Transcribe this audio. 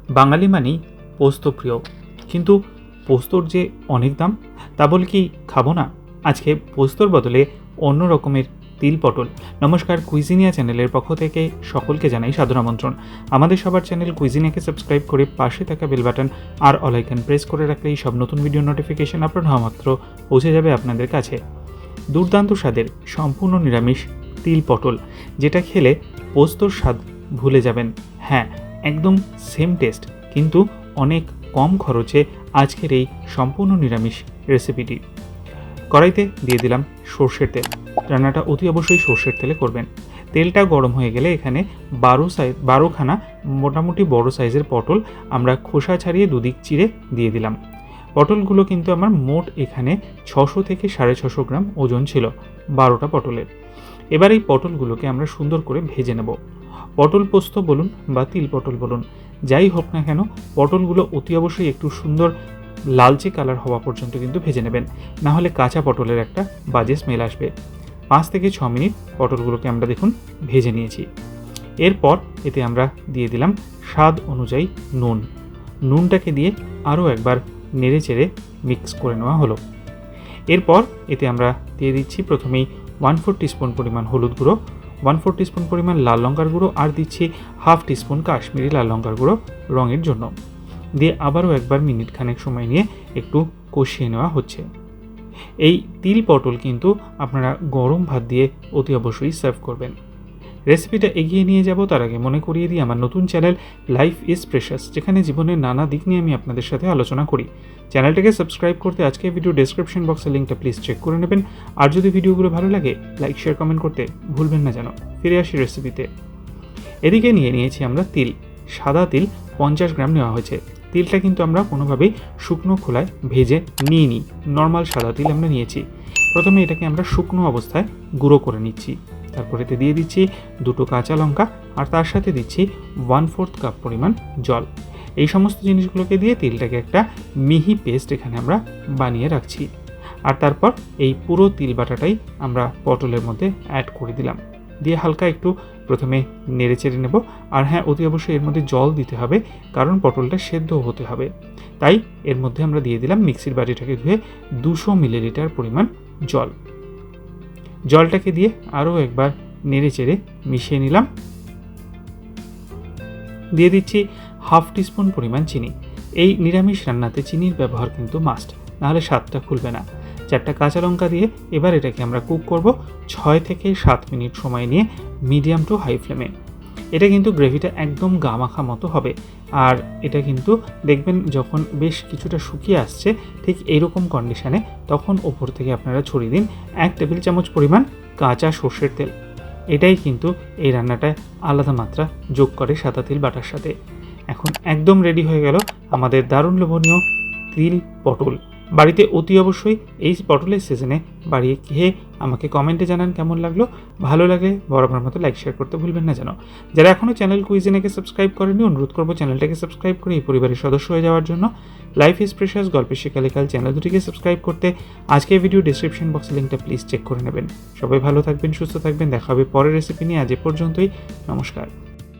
বাঙালি মানেই পোস্ত প্রিয়, কিন্তু পোস্তর যে অনেক দাম, তা বলে কি খাবো না? আজকে পোস্তর বদলে অন্য রকমের তিল পটল। নমস্কার, কুইজিনিয়া চ্যানেলের পক্ষ থেকে সকলকে জানাই সাদর আমন্ত্রণ। আমাদের সবার চ্যানেল কুইজিনিয়াকে সাবস্ক্রাইব করে পাশে থাকা বেল বাটন আর অল আইকন প্রেস করে রাখলেই সব নতুন ভিডিও নোটিফিকেশন আপলোড হওয়া মাত্র পৌঁছে যাবে আপনাদের কাছে। দুর্দান্ত স্বাদের সম্পূর্ণ নিরামিষ তিল পটল, যেটা খেলে পোস্তর স্বাদ ভুলে যাবেন। হ্যাঁ, একদম সেম টেস্ট, কিন্তু অনেক কম খরচে আজকের এই সম্পূর্ণ নিরামিষ রেসিপিটি। কড়াইতে দিয়ে দিলাম সর্ষের তেল। রান্নাটা অতি অবশ্যই সর্ষের তেলে করবেন। তেলটা গরম হয়ে গেলে এখানে 12খানা মোটামুটি বড় সাইজের পটল আমরা খোসা ছাড়িয়ে দুদিক চিড়ে দিয়ে দিলাম। পটলগুলো কিন্তু আমার মোট এখানে 600 থেকে 650 গ্রাম ওজন ছিল 12টা পটলের। এবার এই পটলগুলোকে আমরা সুন্দর করে ভেজে নেব। পটল পোস্ত বলুন বা তিল পটল বলুন, যাই হোক না কেন, পটলগুলো অতি অবশ্যই একটু সুন্দর লালচে কালার হওয়া পর্যন্ত কিন্তু ভেজে নেবেন, না হলে কাঁচা পটলের একটা বাজে স্মেল আসবে। 5 থেকে 6 মিনিট পটলগুলোকে আমরা দেখুন ভেজে নিয়েছি। এরপর এতে আমরা দিয়ে দিলাম স্বাদ অনুযায়ী নুন। নুনটাকে দিয়ে আরও একবার নেড়ে চেড়ে মিক্স করে নেওয়া হলো। এরপর এতে আমরা দিয়ে দিচ্ছি প্রথমেই 1/4 টিস্পুন পরিমাণ হলুদ গুঁড়ো, 1/4 টিস্পুন পরিমাণ লাল লঙ্কার গুঁড়ো, আর দিচ্ছি 1/2 টিস্পুন কাশ্মীরি লাল লঙ্কার গুঁড়ো রঙের জন্য। দিয়ে আবারও একবার মিনিট খানেক সময় নিয়ে একটু কষিয়ে নেওয়া হচ্ছে। এই তিল পটল কিন্তু আপনারা গরম ভাত দিয়ে অতি অবশ্যই সার্ভ করবেন। রেসিপিটা এগিয়ে নিয়ে যাব তার আগে মনে করিয়ে দিই আমার নতুন চ্যানেল লাইফ ইজ প্রেশাস, যেখানে জীবনের নানা দিক নিয়ে আমি আপনাদের সাথে আলোচনা করি। চ্যানেলটাকে সাবস্ক্রাইব করতে আজকে ভিডিও ডেসক্রিপশন বক্সের লিঙ্কটা প্লিজ চেক করে নেবেন। আর যদি ভিডিওগুলো ভালো লাগে লাইক শেয়ার কমেন্ট করতে ভুলবেন না যেন। ফিরে আসি রেসিপিতে। এদিকে নিয়েছি আমরা তিল। সাদা তিল 50 গ্রাম নেওয়া হয়েছে। তিলটা কিন্তু আমরা কোনোভাবেই শুকনো খোলায় ভেজে নিইনি, নর্মাল সাদা তিল আমরা নিয়েছি। প্রথমে এটাকে আমরা শুকনো অবস্থায় গুঁড়ো করে নিচ্ছি। তারপর এতে দিয়ে দিচ্ছি 2টো কাঁচা লঙ্কা, আর তার সাথে দিচ্ছি 1/4 কাপ পরিমাণ জল। এই সমস্ত জিনিসগুলোকে দিয়ে তিলটাকে একটা মিহি পেস্ট এখানে আমরা বানিয়ে রাখছি। আর তারপর এই পুরো তিল বাটাটাই আমরা পটলের মধ্যে অ্যাড করে দিলাম। দিয়ে হালকা একটু প্রথমে নেড়ে চেড়ে নেব। আর হ্যাঁ, অতি অবশ্যই এর মধ্যে জল দিতে হবে, কারণ পটলটা সেদ্ধ হতে হবে। তাই এর মধ্যে আমরা দিয়ে দিলাম মিক্সির বাটিটাকে ধুয়ে 200 মিলিলিটার পরিমাণ জল। জলটাকে দিয়ে আরও একবার নেড়ে চেড়ে মিশিয়ে নিলাম। দিয়ে দিচ্ছি 1/2 টিস্পুন পরিমাণ চিনি। এই নিরামিষ রান্নাতে চিনির ব্যবহার কিন্তু মাস্ট, নাহলে স্বাদটা খুলবে না। 4টা কাঁচা লঙ্কা দিয়ে এবার এটাকে আমরা কুক করব 6 থেকে 7 মিনিট সময় নিয়ে মিডিয়াম টু হাই ফ্লেমে। এটা কিন্তু গ্রেভিটা একদম গামাখা মতো হবে। আর এটা কিন্তু দেখবেন যখন বেশ কিছুটা শুকিয়ে আসছে, ঠিক এইরকম কন্ডিশনে, তখন ওপর থেকে আপনারা ছড়িয়ে দিন 1 টেবিল চামচ পরিমাণ কাঁচা সর্ষের তেল। এটাই কিন্তু এই রান্নাটায় আলাদা মাত্রা যোগ করে সাদা তিল বাটার সাথে। এখন একদম রেডি হয়ে গেল আমাদের দারুণ লোভনীয় তিল পটল। বাড়িতে অতি অবশ্যই এই পটলের সিজনে বাড়িয়ে খেয়ে আমাকে কমেন্টে জানান কেমন লাগলো। ভালো লাগলে বরাবর মতো লাইক শেয়ার করতে ভুলবেন না যেন। যারা এখনও চ্যানেল কুইজিনেকে সাবস্ক্রাইব করেনি, অনুরোধ করবো চ্যানেলটাকে সাবস্ক্রাইব করে এই পরিবারের সদস্য হয়ে যাওয়ার জন্য। লাইফ ইজ প্রেশাস গল্পের শিকালিকাল চ্যানেল দুটিকে সাবস্ক্রাইব করতে আজকের ভিডিও ডিসক্রিপশন বক্সের লিঙ্কটা প্লিজ চেক করে নেবেন। সবাই ভালো থাকবেন, সুস্থ থাকবেন। দেখা হবে পরের রেসিপি নিয়ে। আজ এ পর্যন্তই, নমস্কার।